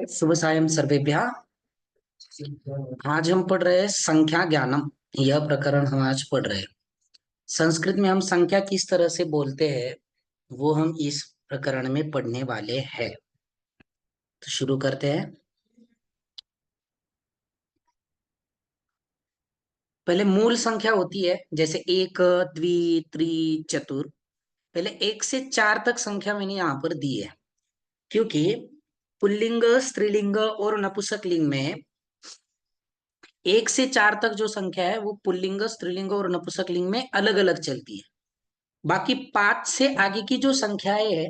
शुभ सायं सर्वेभ्यः। आज हम पढ़ रहे हैं संख्या ज्ञानम। यह प्रकरण हम आज पढ़ रहे हैं। संस्कृत में हम संख्या किस तरह से बोलते हैं वो हम इस प्रकरण में पढ़ने वाले हैं। तो शुरू करते हैं। पहले मूल संख्या होती है, जैसे एक, द्वि, त्रि, चतुर। पहले 1 से 4 तक संख्या मैंने यहाँ पर दी है, क्योंकि पुल्लिंग, स्त्रीलिंग और नपुंसकलिंग में 1 से 4 तक जो संख्या है वो पुल्लिंग, स्त्रीलिंग और नपुंसकलिंग में अलग अलग चलती है। बाकी 5 से आगे की जो संख्याएं है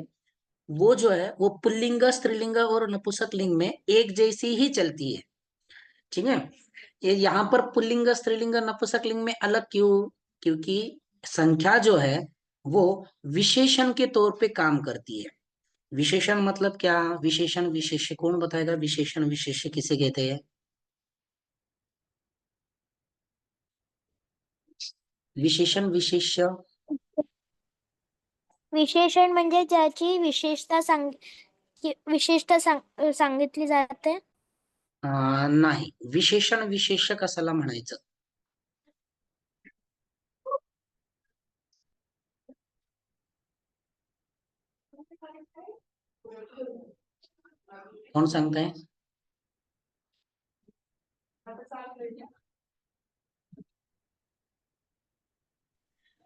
वो जो है वो पुल्लिंग, स्त्रीलिंग और नपुंसकलिंग में एक जैसी ही चलती है। ठीक है। ये यहाँ पर पुल्लिंग, स्त्रीलिंग, नपुंसकलिंग में अलग क्यों? क्योंकि संख्या जो है वो विशेषण के तौर पे काम करती है। विशेषण मतलब क्या? विशेषण विशेष्य कौन बताएगा? विशेषण विशेष्य किसे कहते हैं? विशेषण विशेष्य विशेषण म्हणजे ज्याची विशेषता सांगितली जाते. नाही, विशेषण विशेष्य कशाला म्हणायचं? कोण सांगताय?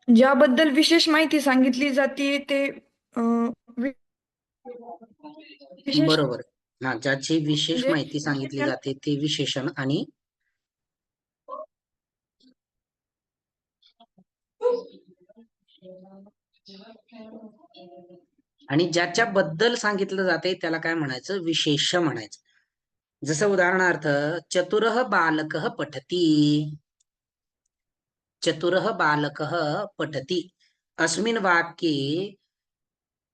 ज्याबद्दल विशेष माहिती सांगितली जाते ते विशेष बरोबर. हा, ज्याची विशेष म्हणजे माहिती सांगितली विशेषण. जाते ते विशेषण. आणि ज्याच्याबद्दल सांगितलं जाते त्याला काय म्हणायचं? विशेष्य म्हणायचं. जसं उदाहरणार्थ, चतुरः बालकः पठति. चतुरः बालकः पठति अस्मिन् वाक्ये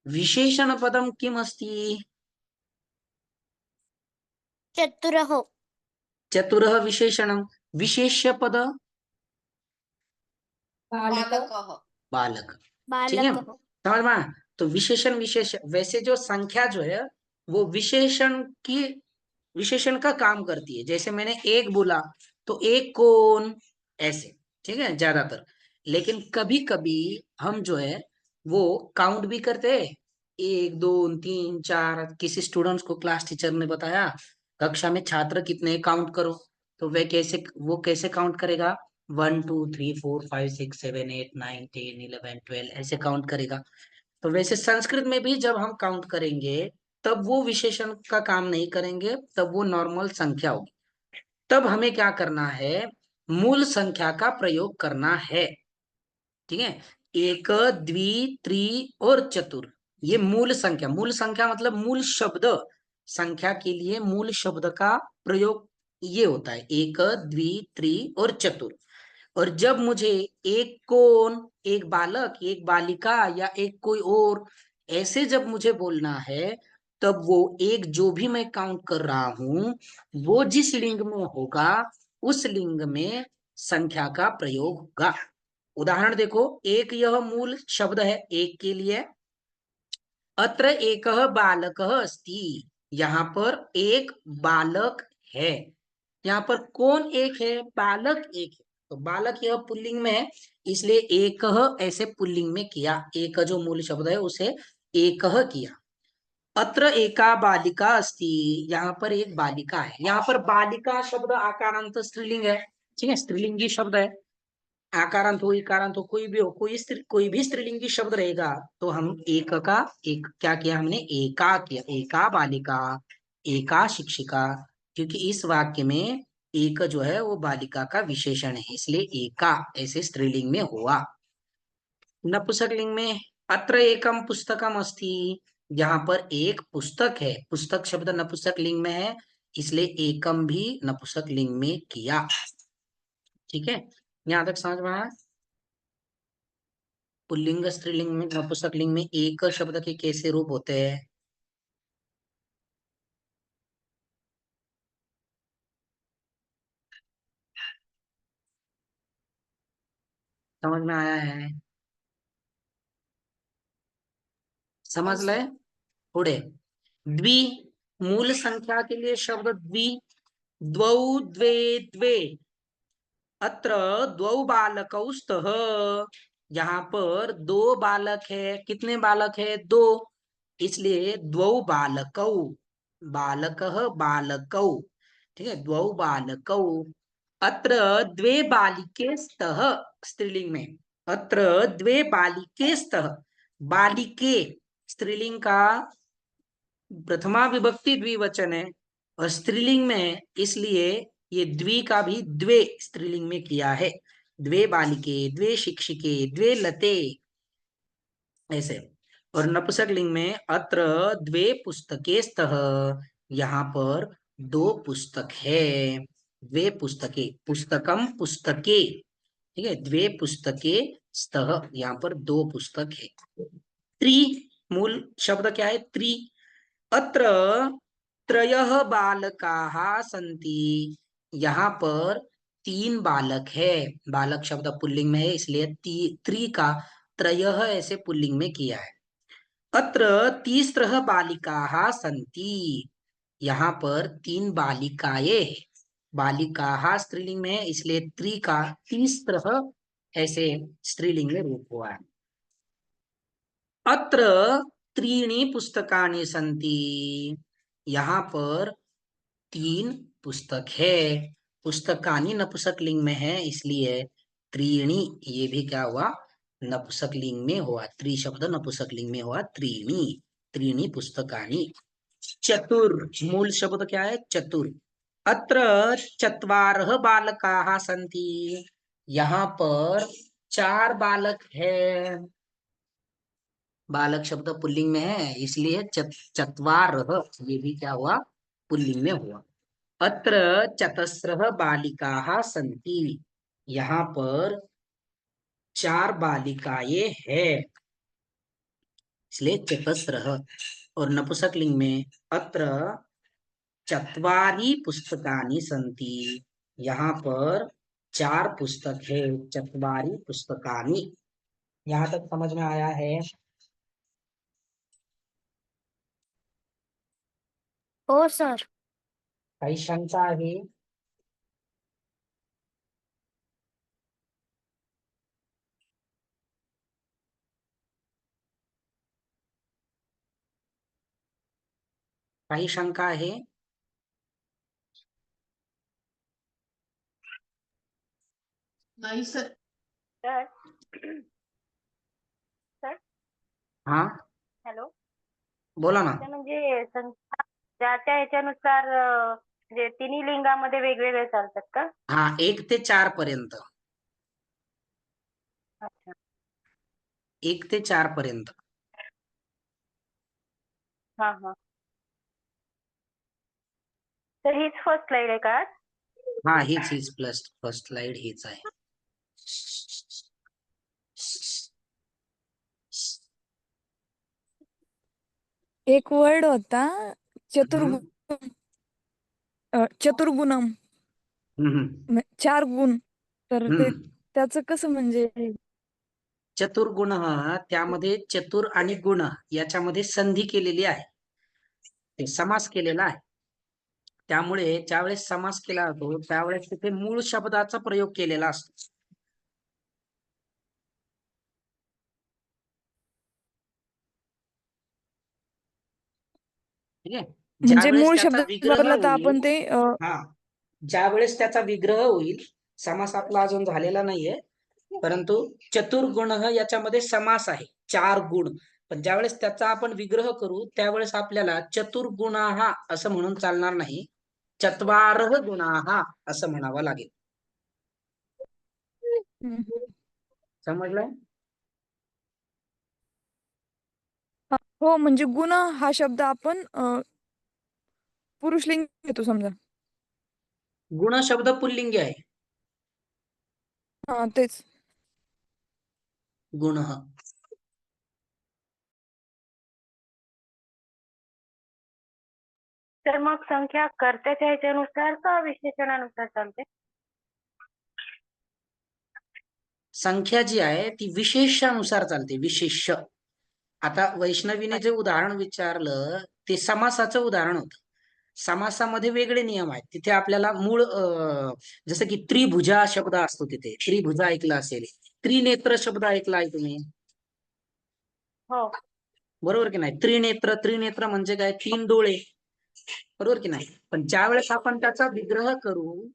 विशेषणपदं किम् अस्ति? चतुरः. चतुरः विशेषणं, विशेष्यपद बालकः. बालक। ठीक है, बालकः. समझ में आया? तो विशेषण विशेष, वैसे जो संख्या जो है वो विशेषण का काम करती है। जैसे मैंने एक बोला तो एक कौन, ऐसे। ठीक है, ज्यादातर। लेकिन कभी कभी हम जो है वो काउंट भी करते हैं। 1 2 3 4, किसी स्टूडेंट्स को क्लास टीचर ने बताया कक्षा में छात्र कितने हैं, काउंट करो। तो वो कैसे काउंट करेगा? 1 2 3 4 5 6 7 8 9 10 11 12 ऐसे काउंट करेगा। तो वैसे संस्कृत में भी जब हम काउंट करेंगे तब वो विशेषण का काम नहीं करेंगे, तब वो नॉर्मल संख्या होगी। तब हमें क्या करना है? मूल संख्या का प्रयोग करना है। ठीक है। एक, द्वि, त्रि और चतुर, ये मूल संख्या मतलब मूल शब्द। संख्या के लिए मूल शब्द का प्रयोग ये होता है, एक, द्वि, त्रि और चतुर। और जब मुझे एक कौन, एक बालक, एक बालिका या एक कोई और, ऐसे जब मुझे बोलना है, तब वो एक जो भी मैं काउंट कर रहा हूं वो जिस लिंग में होगा उस लिंग में संख्या का प्रयोग होगा। उदाहरण देखो, एक यह मूल शब्द है एक के लिए। अत्र एकः बालकः अस्ति, यहाँ पर एक बालक है। यहाँ पर कौन एक है? बालक एक है। तो बालक यह पुल्लिंग में है, इसलिए एकः ऐसे पुल्लिंग में किया। एक जो मूल शब्द है उसे एकः किया। अत्र एका बालिका अस्ति, यहाँ पर एक बालिका है। यहाँ पर बालिका शब्द आकारांत स्त्रीलिंग है। ठीक है, स्त्रीलिंगी शब्द है। आकारांत हो, इकारांत हो, कोई भी हो, कोई भी स्त्रीलिंगी शब्द रहेगा तो हम एक का एक क्या किया? हमने एका किया। एका बालिका, एका शिक्षिका। क्योंकि इस वाक्य में एक जो है वो बालिका का विशेषण है, इसलिए एका ऐसे स्त्रीलिंग में हुआ। नपुंसकलिंग में अत्र एकम पुस्तकम अस्ति, यहाँ पर एक पुस्तक है। पुस्तक शब्द नपुंसकलिंग में है, इसलिए एकम भी नपुंसकलिंग में किया। ठीक है, यहाँ तक समझ में आया? पुल्लिंग, स्त्रीलिंग में, नपुंसकलिंग में एक शब्द के कैसे रूप होते हैं? समझ में आया है? समझ ले। पुढे द्वि, मूल संख्या के लिए शब्द द्वि, द्वौ द्वे द्वे, अत्र द्वौ बालकौ स्तः, यहाँ पर दो बालक है। कितने बालक है? दो, इसलिए द्वौ बालकौ, बालकः बालकौ, ठीक है, द्वौ बालकौ। अत्र द्वे बालिके स्तः, स्त्रीलिंग में, अत्र द्वे बालिके स्तः, बालिके स्त्रीलिंग का प्रथमा विभक्ति द्विवचन है और स्त्रीलिंग में, इसलिए ये द्वि का भी द्वे स्त्रीलिंग में किया है। द्वे बालिके, द्वे शिक्षिके, द्वे लते, ऐसे। और नपुंसकलिंग में अत्र द्वे पुस्तके स्तः, यहाँ पर दो पुस्तक है। द्वे पुस्तके, पुस्तकम पुस्तके, ठीक है, द्वे पुस्तके स्तः, यहाँ पर दो पुस्तक है। त्रि, मूल शब्द क्या है? त्रि, अत्र त्रयः बालकाः सन्ति, यहाँ पर तीन बालक है। बालक शब्द पुल्लिंग में है, इसलिए त्रि का त्रयः ऐसे पुल्लिंग में किया है। अत्र तीस्रः बालिकाः सन्ति, यहाँ पर तीन बालिकाएं है। बालिकाः स्त्रीलिंग में है, इसलिए त्रि का तीस्रः ऐसे स्त्रीलिंग में रूप हुआ है। अत्र त्रीणि पुस्तकानि सन्ति, यहाँ पर तीन पुस्तक है। पुस्तकानि नपुंसकलिंग में है, इसलिए त्रीणि ये भी क्या हुआ? नपुंसकलिंग में हुआ। त्रि शब्द नपुंसकलिंग में हुआ, त्रीणि, त्रीणि पुस्तकानि। चतुर, मूल शब्द क्या है? चतुर। अत्र चत्वारः बालकाः सन्ति, यहाँ पर चार बालक है। बालक शब्द पुल्लिंग में है, इसलिए चत्वारः ये भी क्या हुआ? पुल्लिंग में हुआ। अत्र चतस्रः बालिकाः सन्ति, यहाँ पर चार बालिकाएं है, इसलिए चतस्रः। और नपुंसकलिंग में अत्र चत्वारि पुस्तकानि सन्ति, यहाँ पर चार पुस्तक है। चत्वारि पुस्तकानि, यहाँ तक समझ में आया है? हो सर. काही शंका आहे? काही शंका आहे? नाही सर. सर. सर. हा, हॅलो. बोला ना. ते म्हणजे संख्या ज्याच्या ह्याच्यानुसार म्हणजे तिन्ही लिंगामध्ये वेगवेगळे चालतात का? हा, 1 ते 4 पर्यंत, अच्छा. 1 ते 4 पर्यंत. हा हा. तर हीच फर्स्ट स्लाइड आहे का? हा, हीच प्लस फर्स्ट स्लाइड हीच आहे. एक वर्ड होता चतुर्गुण, चतुर्गुणम, चार गुण. तर ते त्याचं कसं म्हणजे? चतुर्गुण, त्यामध्ये चतुर आणि गुण याच्यामध्ये संधी केलेली आहे, ते समास केलेला आहे. त्यामुळे ज्यावेळेस समास केला जातो त्यावेळेस तिथे मूळ शब्दाचा प्रयोग केलेला असतो. ठीक आहे. म्हणजे ज्यावेळेस मूळ त्याचा शब्द विग्रह वापरला तर होईल, आपण ते हा, ज्यावेळेस त्याचा विग्रह होईल, समास आपला अजून झालेला नाहीये, परंतु चतुर्गुण याच्यामध्ये समास आहे, 4 गुण. पण ज्यावेळेस त्याचा आपण विग्रह करू त्यावेळेस आपल्याला चतुर्गुणाः असं म्हणून चालणार नाही, चत्वारः गुणाः असं म्हणावं लागेल. समजलंय? हो, म्हणजे गुण हा शब्द आपण पुरुषलिंग घेतो समजा. गुण शब्द पुल्लिंगी आहे. हा, तेच. गुणः. तर मग संख्या कर्त्याच्या ह्याच्यानुसार का विशेषणानुसार चालते? संख्या जी आहे ती विशेषानुसार चालते, विशेष. आता वैष्णवीने जे उदाहरण विचारलं ते समासाचं उदाहरण होतं. समासामध्ये वेगळे नियम आहेत. तिथे आपल्याला मूळ जसं की त्रिभुजा शब्द असतो, तिथे त्रिभुजा ऐकला असेल, त्रिनेत्र शब्द ऐकला आहे तुम्ही, हो. बरोबर की नाही? त्रिनेत्र, त्रिनेत्र म्हणजे काय? 3 डोळे, बरोबर की नाही? पण ज्या वेळेस आपण त्याचा विग्रह करू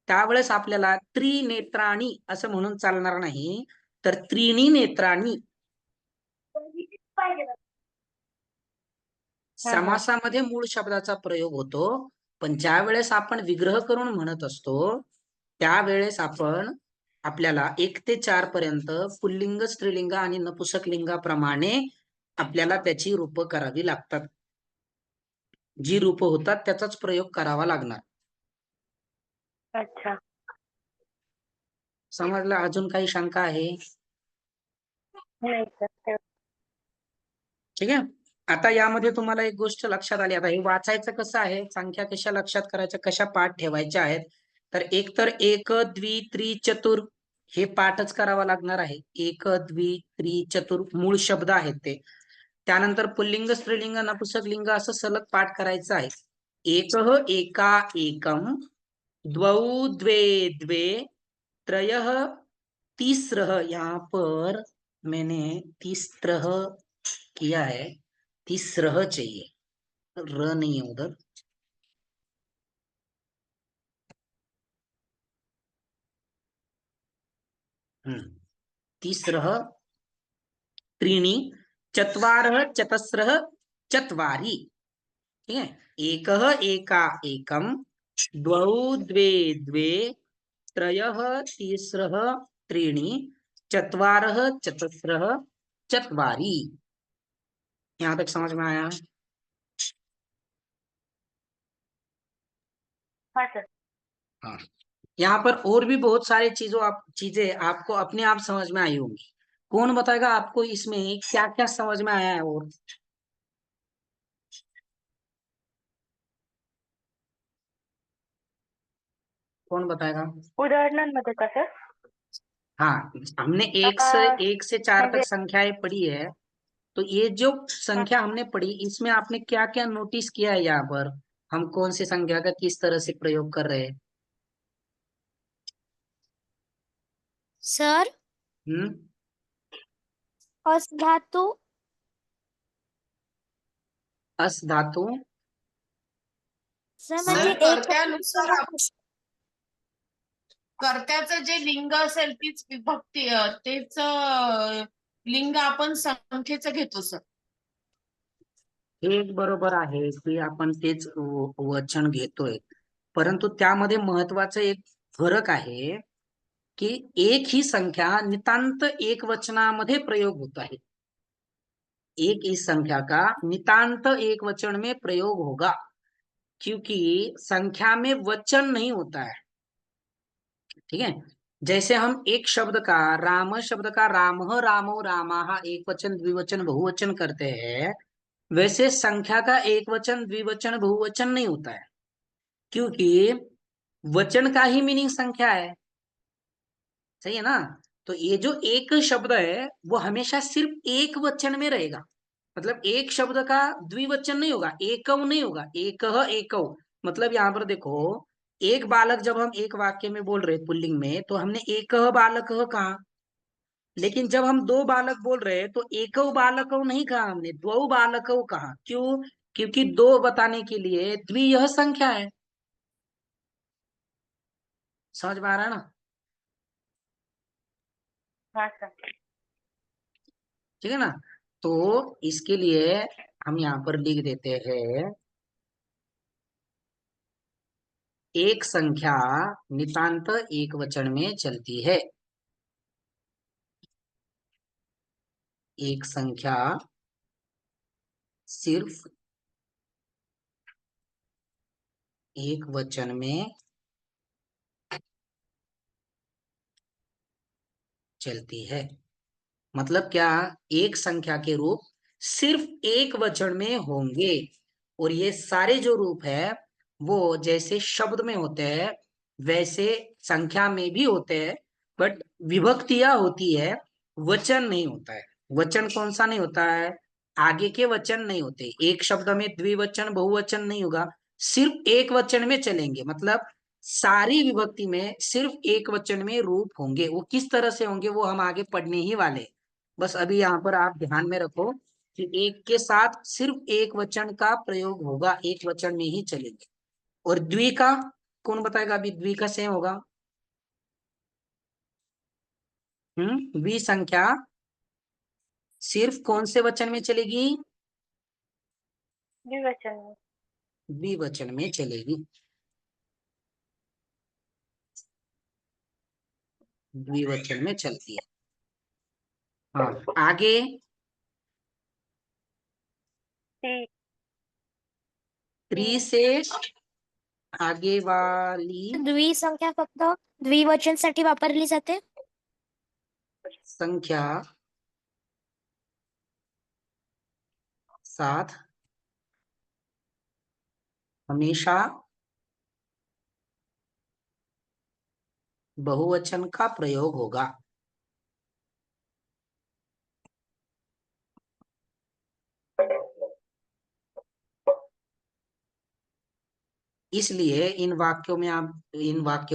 त्यावेळेस आपल्याला त्रिनेत्राणी असं म्हणून चालणार नाही, तर त्रीणी नेत्राणी. समासामध्ये मूळ शब्दाचा प्रयोग होतो, पण ज्या वेळेस आपण विग्रह करून म्हणत असतो त्यावेळेस आपल्याला 1 ते 4 पर्यंत पुल्लिंग, स्त्रीलिंग आणि नपुंसकलिंगाप्रमाणे आपल्याला त्याची रूपं करावी लागतात. जी रूपं होतात त्याचाच प्रयोग करावा लागणार. अच्छा. समजलं? अजून काही शंका आहे? नाही सर. ठीक आहे. आता यामध्ये तुम्हाला एक गोष्ट लक्षात आली. आता हे वाचायचं कसं आहे, संख्या कशा लक्षात करायच्या, कशा पाठ ठेवायच्या आहेत, तर एक तर एक, द्वि, त्रि, चतुर हे पाठच करावा लागणार आहे. एक, द्वि, त्रि, चतुर मूळ शब्द आहेत ते. त्यानंतर पुल्लिंग, स्त्रीलिंग, नपुंसकलिंग असं सलग पाठ करायचं आहे. एकः, एका, एकम, द्वौ, द्वे, द्वे, त्रयः, तीसरः, यहाँ पर मैंने तीसरः किया है, तीसरः चाहिए, र नहीं है उधर. तीसरः, त्रीणि, चत्वारः, चतस्रः, चत्वारि. ठीक है. एकः, एका, एकम, द्वौ, द्वे, द्वे, त्रयः, तीसरः, त्रीणि, चत्वारः, चतस्रः, चत्वारि. यहाँ तक समझ में आया? हाँ सर. हाँ. यहाँ पर और भी बहुत सारी चीजें आपको अपने आप समझ में आई होंगी. कौन बताएगा आपको इसमें क्या क्या समझ में आया है? और कौन बताएगा? उदाहरणांमध्ये का सर? हाँ, हमने एक से 4 तक संख्याएं पढ़ी है, तो ये जो संख्या हमने पढ़ी इसमें आपने क्या क्या नोटिस किया है? यहाँ पर हम कौन सी संख्या का किस तरह से प्रयोग कर रहे हैं? सर, हम्म. अस धातु अस धातु सर सर, म्हणजे एक कर्त्यानुसार कर्त्याचं जे लिंग असेल तीच विभक्ती तेच लिंग आपण संख्येचं घेतो सर. एक बरोबर आहे की आपण तेच वचन घेतोय, परंतु त्यामध्ये महत्वाचं एक फरक आहे कि एक ही संख्या नितांत एक वचनामध्ये प्रयोग होता है. एक इस संख्या का नितांत एक वचन में प्रयोग होगा, क्योंकि संख्या में वचन नहीं होता है. ठीक है. जैसे हम एक शब्द का, राम शब्द का रामः, रामो, रामाः एक वचन, द्विवचन, बहुवचन करते हैं, वैसे संख्या का एक वचन, द्विवचन, बहुवचन नहीं होता है, क्योंकि वचन का ही मीनिंग संख्या है. सही है ना? तो ये जो एक शब्द है वो हमेशा सिर्फ एक वचन में रहेगा. मतलब एक शब्द का द्विवचन नहीं होगा, एकव नहीं होगा, एकह, एकव. मतलब यहाँ पर देखो, एक बालक जब हम एक वाक्य में बोल रहे पुल्लिंग में तो हमने एकह बालकः कहा, लेकिन जब हम 2 बालक बोल रहे हैं तो एकव बालकव नहीं कहा, हमने द्वौ बालकव कहा. क्यों? क्योंकि 2 बताने के लिए द्वि यह संख्या है. समझ में आ रहा है ना? हाँ सर. ठीक है ना? तो इसके लिए हम यहाँ पर लिख देते हैं, एक संख्या नितांत एक वचन में चलती है. एक संख्या सिर्फ एक वचन में चलती है. मतलब क्या? एक संख्या के रूप सिर्फ एक वचन में होंगे, और ये सारे जो रूप है वो जैसे शब्द में होते हैं वैसे संख्या में भी होते हैं, बट विभक्तियां होती है, वचन नहीं होता है. वचन कौन सा नहीं होता है? आगे के वचन नहीं होते। एक शब्द में द्विवचन बहुवचन नहीं होगा, सिर्फ एक वचन में चलेंगे। मतलब सारी विभक्ति में सिर्फ एक वचन में रूप होंगे। वो किस तरह से होंगे वो हम आगे पढ़ने ही वाले हैं। बस अभी यहाँ पर आप ध्यान में रखो कि एक के साथ सिर्फ एक वचन का प्रयोग होगा, एक वचन में ही चलेंगे। और द्वि का कौन बताएगा? अभी द्वि का सेम होगा। द्वि संख्या सिर्फ कौन से वचन में चलेगी? द्विवचन में। द्विवचन में चलेगी। द्विवचन में चलती है। हाँ, आगे ती त्रि से आगे वाली द्विसंख्या फक्त द्विवचनसाठी वापरली जाते. संख्या साथ हमेशा बहुवचन का प्रयोग होगा। इसलिए इन वाक्यों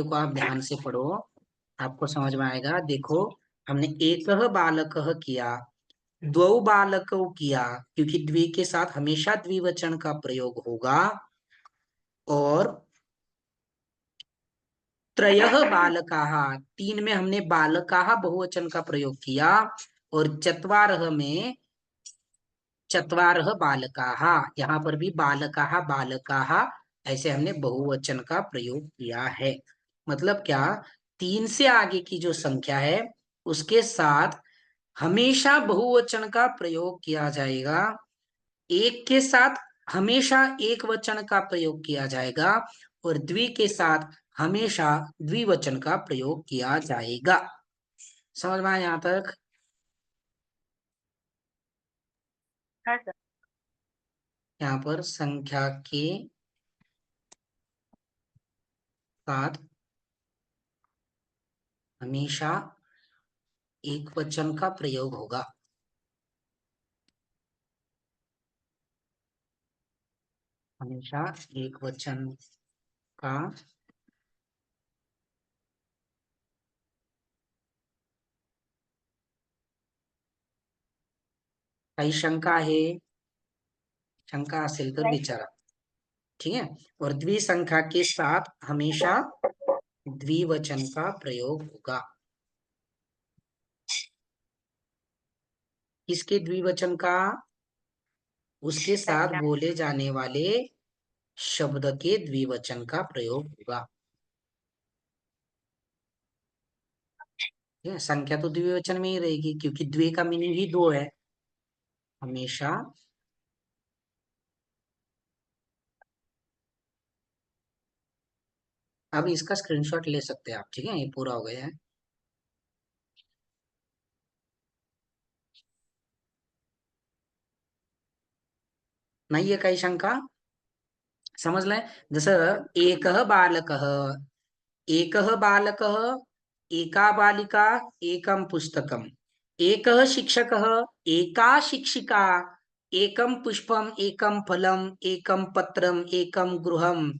को आप ध्यान से पढ़ो, आपको समझ में आएगा। देखो, हमने एकः बालकः किया, द्वौ बालकौ किया, क्योंकि द्वि के साथ हमेशा द्विवचन का प्रयोग होगा। और त्रयः बालकाः, तीन में हमने बालकाः बहुवचन का प्रयोग किया। और चत्वारः में चत्वारः बालकाः, यहाँ पर भी बालकाः बालकाः ऐसे हमने बहुवचन का प्रयोग किया है। मतलब क्या? तीन से आगे की जो संख्या है उसके साथ हमेशा बहुवचन का प्रयोग किया जाएगा। एक के साथ हमेशा एक वचन का प्रयोग किया जाएगा। और द्वि के साथ हमेशा द्विवचन का प्रयोग किया जाएगा। समझ में आया यहाँ तक? हाँ सर। यहाँ पर संख्या के साथ हमेशा एक वचन का प्रयोग होगा। हमेशा एक वचन का काही शंका आहे? शंका असेल तर विचारा, ठीक है। और द्विसंख्या के साथ हमेशा द्विवचन का प्रयोग होगा। किसके द्विवचन का? उसके साथ बोले जाने वाले शब्द के द्विवचन का प्रयोग होगा। ठीक है, संख्या तो द्विवचन में ही रहेगी क्योंकि द्वि का मीनिंग ही दो है। हमेशा अब इसका स्क्रीनशॉट ले सकते हैं आप, ठीक है। ये पूरा हो गया है। नहीं है काही शंका? समजलंय? जसं एकः बालकः, एकः बालकः, एका बालिका, एकं पुस्तकम्, एकः शिक्षकः, एका शिक्षिका, एकं पुष्पम, एकं फलम, एकं पत्रम, एकं गृहम।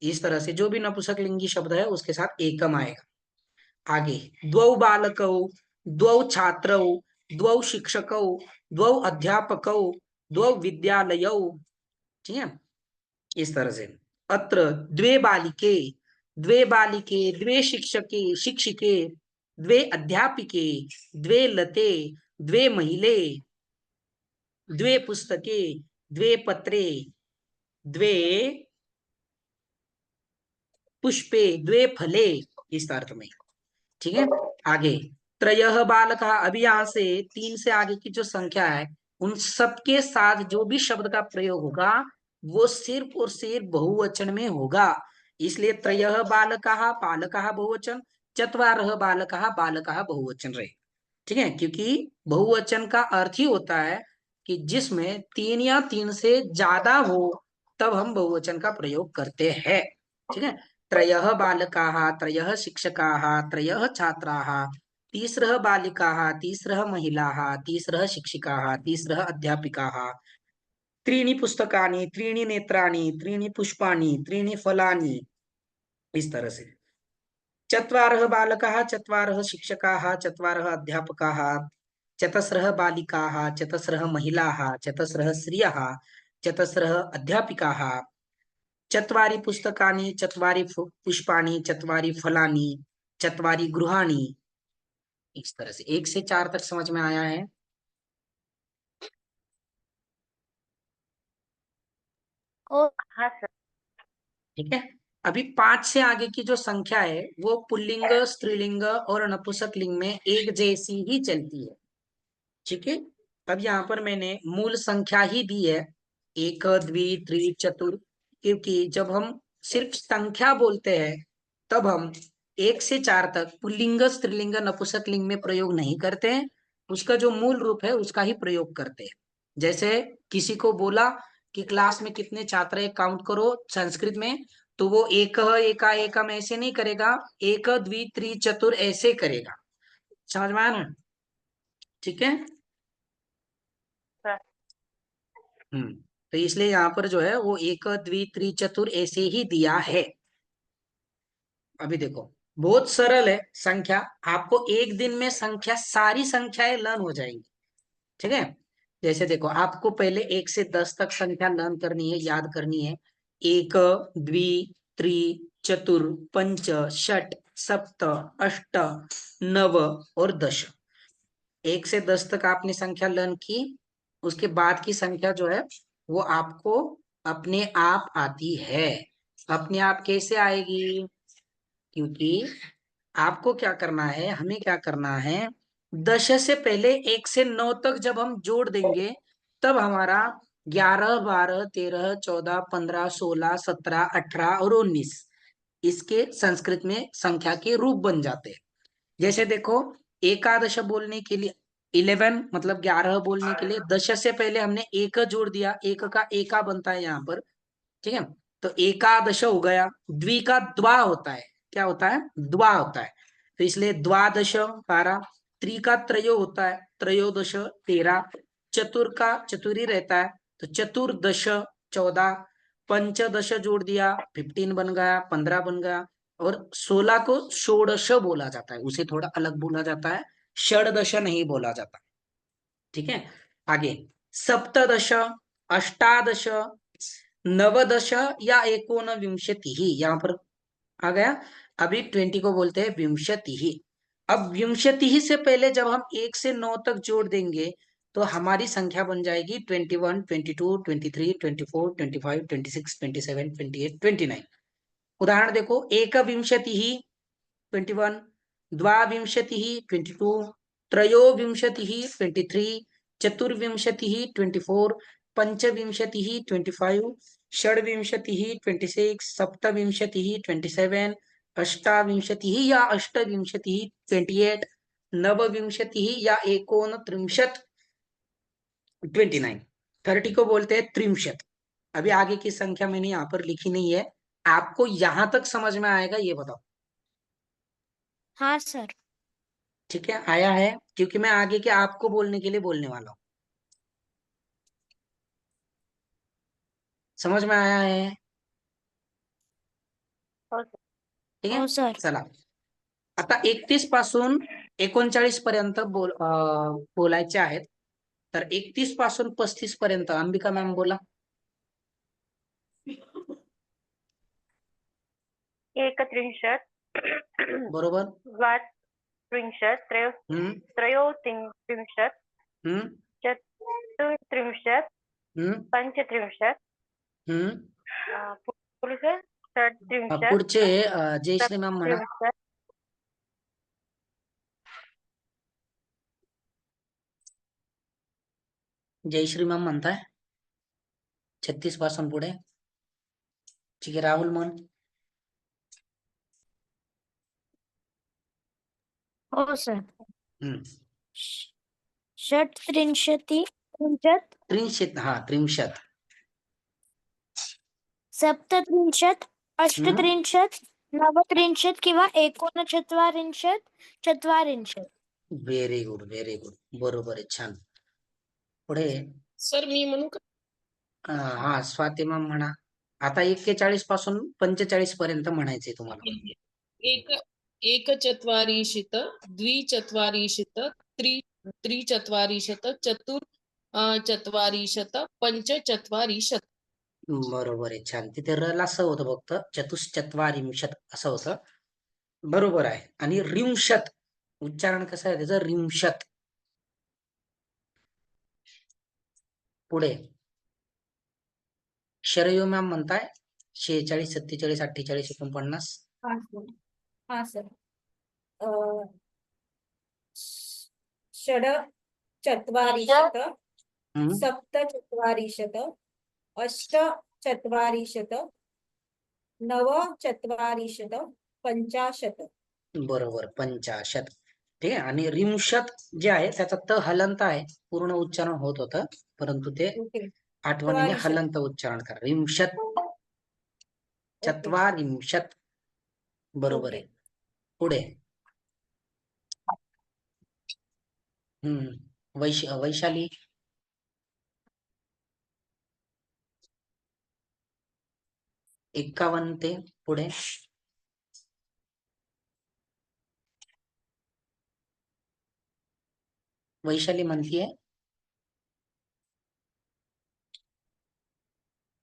इस तरह से जो भी नपुंसकलिंगी शब्द है उसके साथ एकम आएगा। आगे द्वौ बालकौ, द्वौ छात्रौ, द्वौ शिक्षकौ, द्वौ अध्यापकौ, द्वौ विद्यालयौ। ठीक है, इस तरह से। अत्र द्वे बालिके, द्वे बालिके, द्वे शिक्षके शिक्षिके, द्वे अध्यापिके, द्वे लते, द्वे महिले, द्वे पुस्तके, द्वे पत्रे, द्वे पुष्पे, द्वे फले, इस अर्थ में। ठीक है, आगे त्रयः बालकः, अभी यहां से तीन से आगे की जो संख्या है उन सबके साथ जो भी शब्द का प्रयोग होगा वो सिर्फ और सिर्फ बहुवचन में होगा। इसलिए त्रयः बालकः बालकः बहुवचन, चत्वारः बालकः बालकः बहुवचन रहे। ठीक है, क्योंकि बहुवचन का अर्थ ही होता है कि जिसमें तीन या तीन से ज्यादा हो तब हम बहुवचन का प्रयोग करते हैं। ठीक है, त्रयः बालकाः, त्रयः शिक्षकाः, त्रयः छात्राः, तीस्रः बालिकाः, तीस्रः महिलाः, तीस्रः शिक्षिकाः, तीस्रः अध्यापिकाः, त्रीणि पुस्तकानि, त्रीणि नेत्राणि, त्रीणि पुष्पाणि, त्रीणि फलानि, इस तरह से। चत्वारः बालकाः, चत्वारः शिक्षकाः, चत्वारः अध्यापकाः, चतस्रः बालिकाः, चतस्रः महिलाः, चतस्रः स्त्रियः, चतस्रः अध्यापिकाः, चत्वारि पुस्तकानि, चत्वारि पुष्पाणि, चत्वारि फलानि, चत्वारि गृहाणि। इस तरह से 1 से 4 तक समझ में आया है? हाँ सर। ठीक है। अभी 5 से आगे की जो संख्या है वो पुल्लिंग, स्त्रीलिंग और नपुंसक लिंग में एक जैसी ही चलती है। ठीक है। अब यहाँ पर मैंने मूल संख्या ही दी है, 1 द्वि त्रि चतुर, क्योंकि जब हम सिर्फ संख्या बोलते हैं तब हम 1 से 4 तक पुल्लिंग, स्त्रीलिंग, नपुंसक लिंग में प्रयोग नहीं करते हैं। उसका जो मूल रूप है उसका ही प्रयोग करते हैं। जैसे किसी को बोला कि क्लास में कितने छात्र है काउंट करो संस्कृत में, तो वो एक एका एकम ऐसे नहीं करेगा, 1 द्वि त्रि चतुर ऐसे करेगा। समझ में आया ना? ठीक है। सर। तो इसलिए यहाँ पर जो है वो 1 द्वि त्रि चतुर ऐसे ही दिया है। अभी देखो बहुत सरल है संख्या, आपको एक दिन में संख्या सारी संख्याएं लर्न हो जाएंगी। ठीक है। जैसे देखो आपको पहले 1 से 10 तक संख्या लर्न करनी है, याद करनी है। 1 द्वि त्रि चतुर पंच षट सप्त अष्ट नव और 10। 1 से 10 तक आपने संख्या लर्न की, उसके बाद की संख्या जो है वो आपको अपने आप आती है। अपने आप कैसे आएगी? क्योंकि आपको क्या करना है, हमें क्या करना है, 10 से पहले 1 से 9 तक जब हम जोड़ देंगे तब हमारा 11 12 13 14 15 16 17 18 और 19 इसके संस्कृत में संख्या के रूप बन जाते हैं। जैसे देखो एकादश बोलने के लिए 11 मतलब 11 बोलने के लिए 10 से पहले हमने एक जोड़ दिया, एक का एका बनता है यहाँ पर। ठीक है। तो एकादश हो गया। द्वि का द्वा होता है, क्या होता है? द्वा होता है। तो इसलिए द्वादश 12, त्रि का त्रयो होता है, त्रयोदश 13, चतुर का चतुरी रहता है तो चतुर्दश 14, पंचदश जोड़ दिया 15 बन गया, 15 बन गया। और 16 को षोडश बोला जाता है, उसे थोड़ा अलग बोला जाता है, षडदश नहीं बोला जाता। ठीक है। आगे सप्तदश, अष्टादश, नवदश या एकोनविंशति ही यहाँ पर आ गया। अभी 20 को बोलते हैं विंशति ही। अब विंशति ही से पहले जब हम 1 से 9 तक जोड़ देंगे तो हमारी संख्या बन जाएगी 21 22 23 24 25 26 27 28 29। उदाहरण देखो, एक विंशति ही 21, द्वाविंशति ही 22, त्रयोविंशति ही 23, चतुर्विंशति ही 24, पंचविंशति ही 25, षड्विंशति ही 26, सप्तविंशति ही 27, अष्टाविंशति ही या अष्टविंशति ही 28, नवविंशति ही या एकोनत्रिंशत् 29। 30 को बोलते हैं त्रिंशत। अभी आगे की संख्या मैंने यहाँ पर लिखी नहीं है, आपको यहां तक समझ में आएगा ये बताओ। हाँ सर। ठीक है, आया है? क्योंकि मैं आगे के आपको बोलने के लिए बोलने वाला हूं। समझ में आया है? ठीक हो आहे. सर. चला आता 31 पासून 39 पर्यंत बोलायचे आहेत. तर 31 पासून 35 पर्यंत अंबिका मॅम बोला. एकत्रिंशत् बरोबर. द्वात्रिंशत् त्रयोत्रिंशत् चतुर्त्रिंशत् पंचत्रिंशत् पुढचे षड्त्रिंशत् पुढचे जयश्री मॅम म्हणा. सप्तत्रिंशत् जयश्री मॅम म्हणताय 36 पासून पुढे. ठीक आहे, राहुल म्हण. हो सर. षट्त्रिंशति त्रिंशत. हा, त्रिंशत. सप्तत्रिंशत् अष्टत्रिंशत् नवत्रिंशत् किंवा 39 चत्वारिंशत् व्हेरी गुड, व्हेरी गुड. बरोबर आहे, छान. पुढे सर मी म्हणू का? हा स्वातिमा म्हणा. आता 41 पासून 45 पर्यंत म्हणायचे तुम्हाला. एक एकचत्वारिंशत् द्विचत्वारिंशत् त्रिचत्वारिंशत् चत्वारिंशत् पंचचत्वारिंशत्. बरोबर आहे, छान. तिथे र ला स होतं फक्त, चतुश्चत्वारिंशत् असं होतं. बरोबर आहे. आणि रिंशत उच्चारण कसं आहे त्याचं? रिंशत. पुढे शरयू मॅम म्हणताय 46, 47, 48, 49. हा सर. षड चत्वारिंशत् हम्म, सप्त चत्वारिंशत् अष्ट चत्वारिंशत् नव चत्वारिंशत् पंचाशत्. बरोबर, 50. ठीक आहे. आणि रिंशत जे आहे त्याचा त हलंत आहे, पूर्ण उच्चारण होत होतं, परंतु ते ओके. आठवणीने चत्वारिंशत्. हलंत उच्चारण करा. रिंशत, चत्वारिंशत. बरोबर ओके. आहे. पुढे वैशाली. 51 ते पुढे वैशाली म्हणतीये.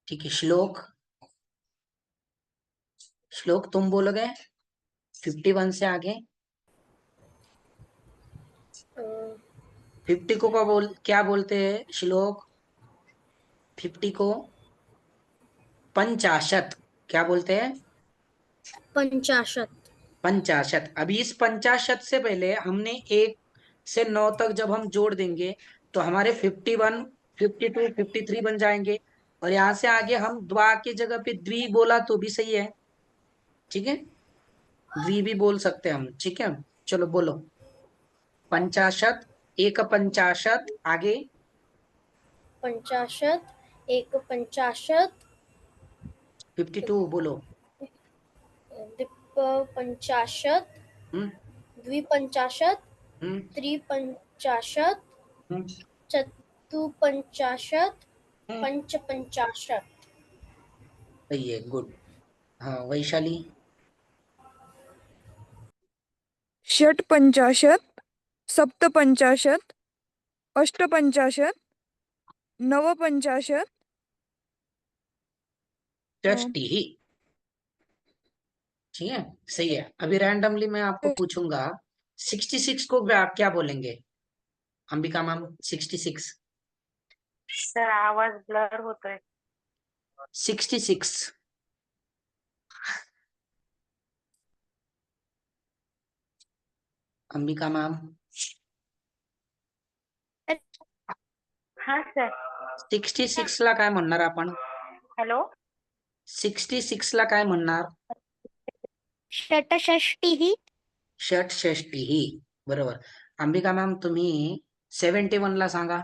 ठीक है. श्लोक तुम बोलोगे 51 से आगे. 50 को क्या बोलते हैं श्लोक? 50 को 50 क्या बोलते हैं? 50. 50. अभी इस 50 से पहले हमने 1 से 9 तक जब हम जोड़ देंगे तो हमारे 51, 52, 53 बन जाएंगे. और यहाँ से आगे हम द्वा की जगह पे द्वि बोला तो भी सही है. ठीक है, द्वि भी बोल सकते हैं हम. ठीक है, चलो बोलो. 50, 51 आगे 50, 51, 52 बोलो. 50, हम्म, 52, हम्म, 53, हम्म, 54, हम्म. 55. सही है, गुड. हाँ वैशाली. षट्पञ्चाशत् सप्तपञ्चाशत् अष्टपञ्चाशत् नवपञ्चाशत् षष्ठी ही. ठीक है, सही है. अभी रैंडमली मैं आपको पूछूंगा 66 को क्या बोलेंगे अंबिका मैम? 66. सर आवाज ब्लर होतोय. 66 अंबिका मैम. हा सर. 66 ला काय म्हणणार आपण? हॅलो. 66 ला काय म्हणणार? षट्षष्टिः. षट्षष्ठी ही. बरोबर. अंबिका मॅम तुम्ही 71 ला सांगा.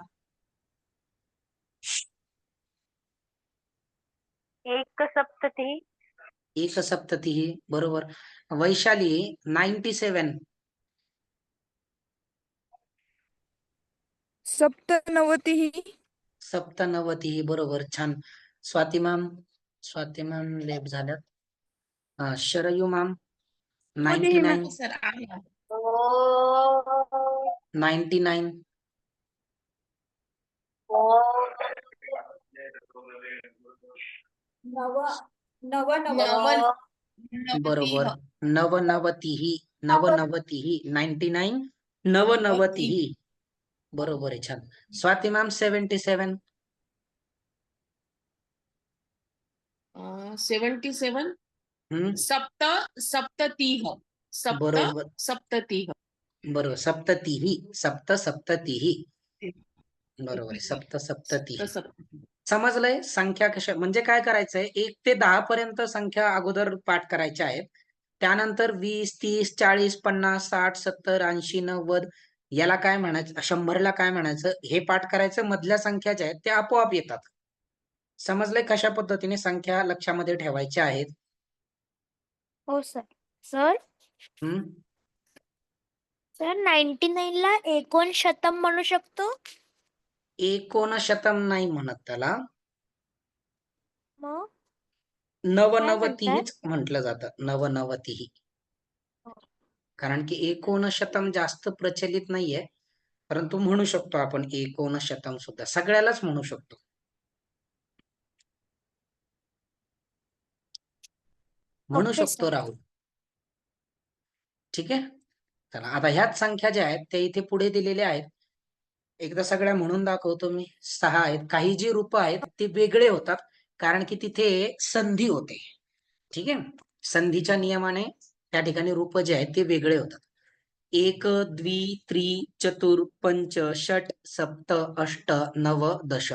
एक सप्तती. एक सप्तती ही. बरोबर. वैशाली 97. सप्तनवतिः. सप्तनवती ही. बरोबर, छान. स्वाती मॅम लेफ्ट झाल्यात. शरयू मॅम 99. सर आहे. 99. नव नव नव बरोबर. नवनवती ही. 99. नवनवती ही. बरोबर आहे, छान. स्वाती मॅम 77. 77 हम्म, सप्ततिः. बरोबर. सप्ततिः. बरोबर, सप्तती ही. बरोबर आहे, सप्तती. समजलंय? संख्या कशा म्हणजे काय करायचंय? 1 ते 10 पर्यंत संख्या अगोदर पाठ करायच्या आहेत. त्यानंतर 20, 30, 40, 50, 60, 70, 80, 90 याला काय म्हणायचं, 100 ला काय म्हणायचं, हे पाठ करायचं. मधल्या संख्या ज्या आहेत त्या आपोआप येतात. समजलंय कशा पद्धतीने संख्या लक्षामध्ये ठेवायच्या आहेत? हो सर. सर हम्म, सर 99 ला एकोणशतम म्हणू शकतो. एकोणशतम नाही म्हणत त्याला, मग नवनवतीहीच म्हटलं जातं, नवनवतीही. कारण की एकोणशतम जास्त प्रचलित नाहीये, परंतु म्हणू शकतो आपण एकोणशतम सुद्धा, सगळ्यालाच म्हणू शकतो. म्हणू ओके शकतो सर. राहुल. ठीक आहे. चला आता ह्याच संख्या ज्या आहेत त्या इथे पुढे दिलेल्या आहेत. एकदा सगळ्या म्हणून दाखवतो मी. 6 आहेत. काही जी रूप आहेत ते वेगळे होतात कारण की तिथे संधी होते. ठीक आहे. संधीच्या नियमाने त्या ठिकाणी रूप जे आहेत ते वेगळे होतात. 1 द्वि त्रि चतुर पंच षट सप्त अष्ट नव दश.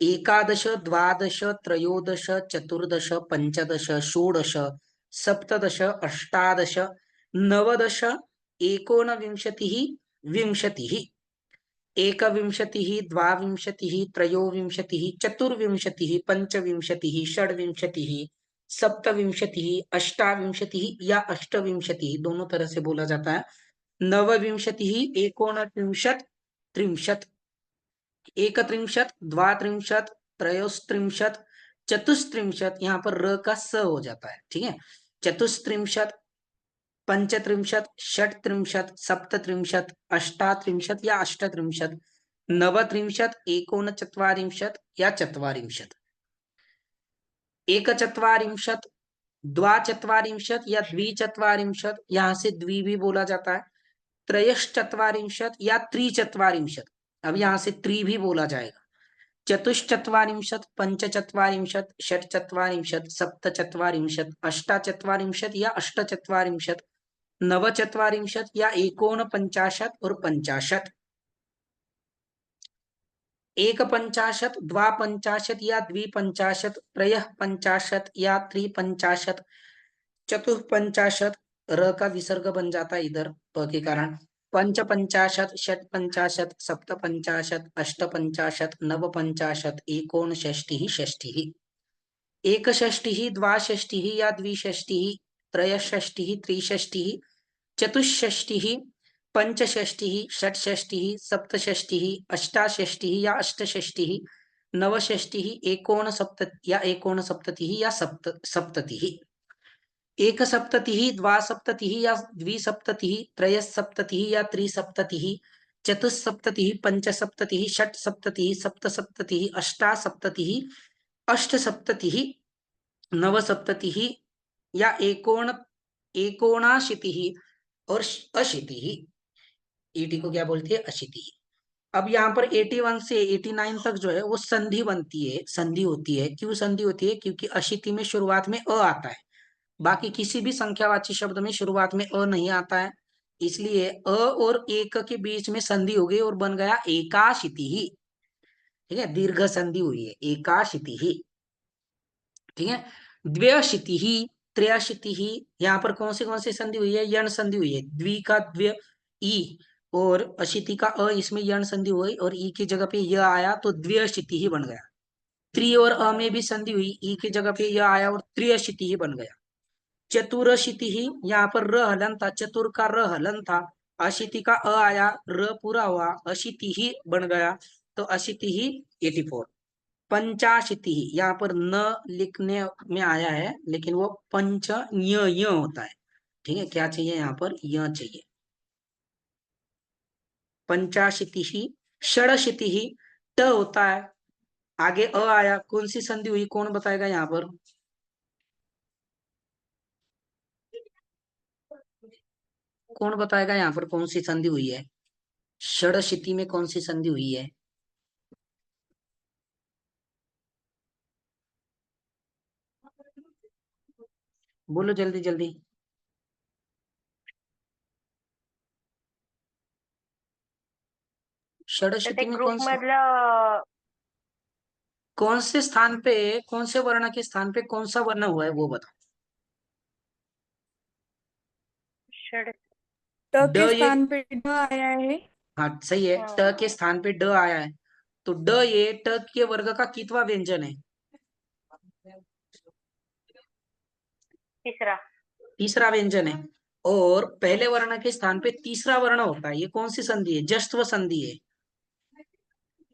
एकादश द्वादश त्रयोदश चतुर्दश पंचदश षोडश सप्तदश अष्टादश नवदश एकोनविंशतिः विंशतिः. एकविंशतिः द्वाविंशतिः त्रयोविंशतिः चतुर्विंशतिः पंचविंशतिः षड्विंशतिः सप्तविंशतिः अष्टाविंशतिः या अष्टविंशतिः दोनों तरह से बोला जाता है. नवविंशतिः एकोनत्रिंशत् त्रिंशत् एकत्रिंशत् द्वात्रिंशत् त्रयोस्त्रिंशत् चतुस्त्रिंशत्, यहाँ पर र का स हो जाता है. ठीक है. चतुस्त्रिंशत् पंचत्रिंशत् षट्त्रिंशत् सप्तत्रिंशत् अष्टात्रिंशत् या अष्टत्रिंशत् नवत्रिंशत् एकोनचत्वारिंशत् या चत्वारिंशत् एकचत्वारिंशत् द्वाचत्वारिंशत् या द्विचत्वारिंशत्, यहाँ से द्वि भी बोला जाता है. त्रयश्चत्वारिंशत् या त्रिचत्वारिंशत्, अब यहाँ से त्रि भी बोला जाएगा. चतुश्चत्वारिंशत् पंचचत्वारिंशत् षट्चत्वारिंशत् सप्तचत्वारिंशत् अष्टाचत्वारिंशत् या अष्टचत्वारिंशत् नवचत्वारिंशत् या एकोनपंचाशत् और पंचाशत्. एकपंचाशत् द्वापंचाशत् या द्विपंचाशत् त्रयः पंचाशत् या त्रिपंचाशत् चतुःपंचाशत्, र का विसर्ग बन जाता है इधर प के कारण. पंचपंचाशत् षट्पंचाशत् सप्तपंचाशत् अष्टपंचाशत् नवपंचाशत् एकोनषष्टिः षष्टिः. एकषष्टिः द्वाषष्टिः या द्विषष्टिः त्रयषष्टिः त्रिषष्टिः चतुष्षष्टिः पंचषष्टिः षट्षष्टिः सप्तषष्टिः अष्टाषष्टिः या अष्टषष्टिः नवषष्टिः एकोनसप्ततिः या एकोनसप्ततिः या सप्ततिः. एकसप्ततिः द्वासप्ततिः या द्विसप्ततिः त्रयसप्ततिः या त्रिसप्ततिः चतुस्सप्ततिः पंचसप्ततिः षट्सप्ततिः सप्तसप्ततिः अष्टासप्ततिः अष्टसप्ततिः नवसप्ततिः या एकोनाशीतिः और अशीतिः. ईटी को क्या बोलती है? अशीतिः. अब यहाँ पर 81 से 89 तक जो है वो संधि बनती है, संधि होती है. क्यों संधि होती है? क्योंकि अशीति में शुरुआत में अ आता है, बाकी किसी भी संख्यावाची शब्द में शुरुआत में अ नहीं आता है, इसलिए अ और एक के बीच में संधि हो गई और बन गया एकाशीति ही. ठीक है. दीर्घ संधि हुई है, एकाशीति ही. ठीक है. द्व्यशीति ही त्रयाशीति ही, यहाँ पर कौन सी संधि हुई है? यण संधि हुई है. द्वि का द्व्य ई और अशीति का अ, इसमें यण संधि हुई और ई की जगह पे य आया तो द्व्यशीति ही बन गया. त्रि और अ में भी संधि हुई, ई की जगह पे य आया और त्रियशीति ही बन गया. चतुरशीति ही, यहाँ पर र हलन था, चतुर का र हलन था, अशीति का अ आया, र पूरा हुआ, अशीति ही बन गया तो अशीति ही 84. पंचाशीति ही, यहाँ पर न लिखने में आया है लेकिन वो पंच य होता है. ठीक है. क्या चाहिए यहाँ पर? य चाहिए. पंचाशीति ही. षडशीति ही ट होता है, आगे अ आया, कौन सी संधि हुई? कौन बताएगा यहाँ पर? कौन बताएगा यहाँ पर कौन सी संधि हुई है? षडशीति में कौन सी संधि हुई है? बोलो जल्दी जल्दी. तर षडशीति ते में ग्रुप मधलं कौन से स्थान पे, कौन से वर्ण के स्थान पे कौन सा वर्ण हुआ है वो बताओ. षड ट ड के ये, स्थान पे ड आया है. हाँ सही है. ट के स्थान पे ड आया है तो ड ये ट के वर्ग का कितवा व्यंजन है? तिसरा. तीसरा व्यंजन है. और पहले वर्ण के स्थान पे तीसरा वर्ण होता है, ये कौन सी संधि है? जस्त्व संधि है।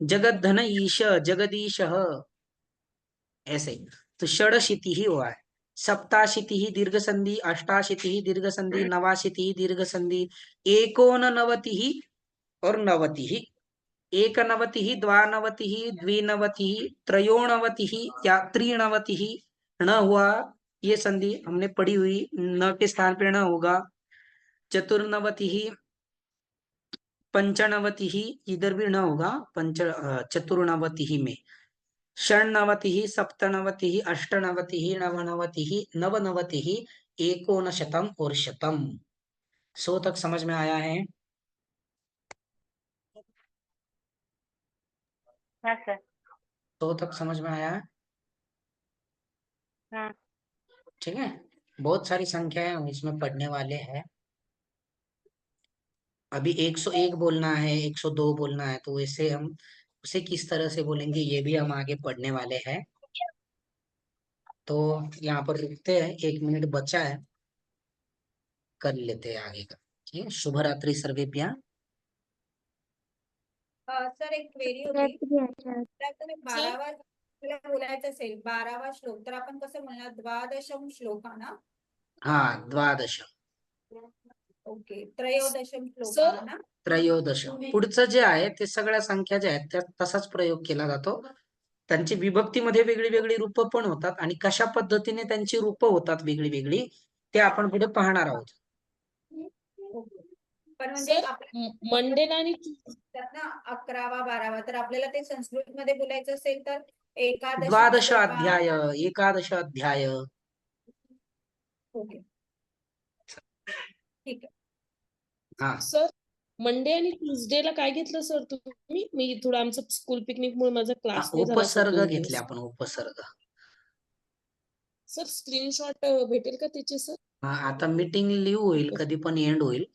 जगत धन ईश, जगदीश, ऐसे। तो षडशीति ही हुआ है। सप्ताशीति ही दीर्घ संधि, अष्टाशीति ही दीर्घ संधि, नवाशीति ही दीर्घ संधि, एकोननवति ही और नवति ही। एकनवति ही, द्वानवति ही, द्विनवति ही, त्रयोणवति ही या त्रिनवति ही न हुआ, ये संधि हमने पढ़ी हुई, न के स्थान पे न होगा। चतुर्नवति ही, पंचनवति ही, इधर भी न होगा, चतुर्नवति ही में। षण्णवति ही, सप्तनवति ही, अष्टनवति ही, नवनवति ही, नवनवति ही, एकोनशतम और शतम। 100 तक समझ में आया है? हाँ सर। 100 तक समझ में आया है? हाँ। ठीक है। बहुत सारी संख्याएं हम इसमें पढ़ने वाले हैं। अभी 101 बोलना है, 102 बोलना है, तो वैसे हम उसे किस तरह से बोलेंगे ये भी हम आगे पढ़ने वाले हैं। तो यहाँ पर रुकते हैं, 1 मिनट बचा है, कर लेते हैं आगे का। ठीक है, शुभ रात्रि सर्वेभ्यः। सर एक क्वेरी होती, जर तुम्ही 12वा आपल्याला बोलायचं असेल 12वा श्लोक, तर आपण कसं म्हणणार? द्वादशम श्लोक ना? हाँ, द्वादश. ओके, त्रयोदशम श्लोक सर, ना? त्रयोदश. पुढचं जे आहे ते सगळ्या संख्या ज्या आहेत त्या तसाच प्रयोग केला जातो. त्यांची विभक्तीमध्ये वेगळी वेगळी रूप पण होतात आणि कशा पद्धतीने त्यांची रूप होतात वेगळी वेगळी ते आपण पुढे पाहणार आहोत. ओके. पण म्हणजे सर, मंडेला आणि आपल्याला ना 11वा 12वा, तर आपल्याला ते संस्कृत मध्ये बोलायचं असेल तर एकादश द्वादश अध्याय, एकादश अध्याय. ओके, ठीक आहे. हा, सर, मंडे आणि ट्युजडेला काय घेतलं सर तुम्ही? मी थोडं आमचं स्कूल पिकनिक मुळे माझा क्लास नाही झाला सर उपसर्ग 2 घेतले दिवस. आपण, उपसर्ग. सर स्क्रीनशॉट भेटेल का त्याचे सर? हा, आता मीटिंग लिव्ह होईल, कधी पण एंड होईल.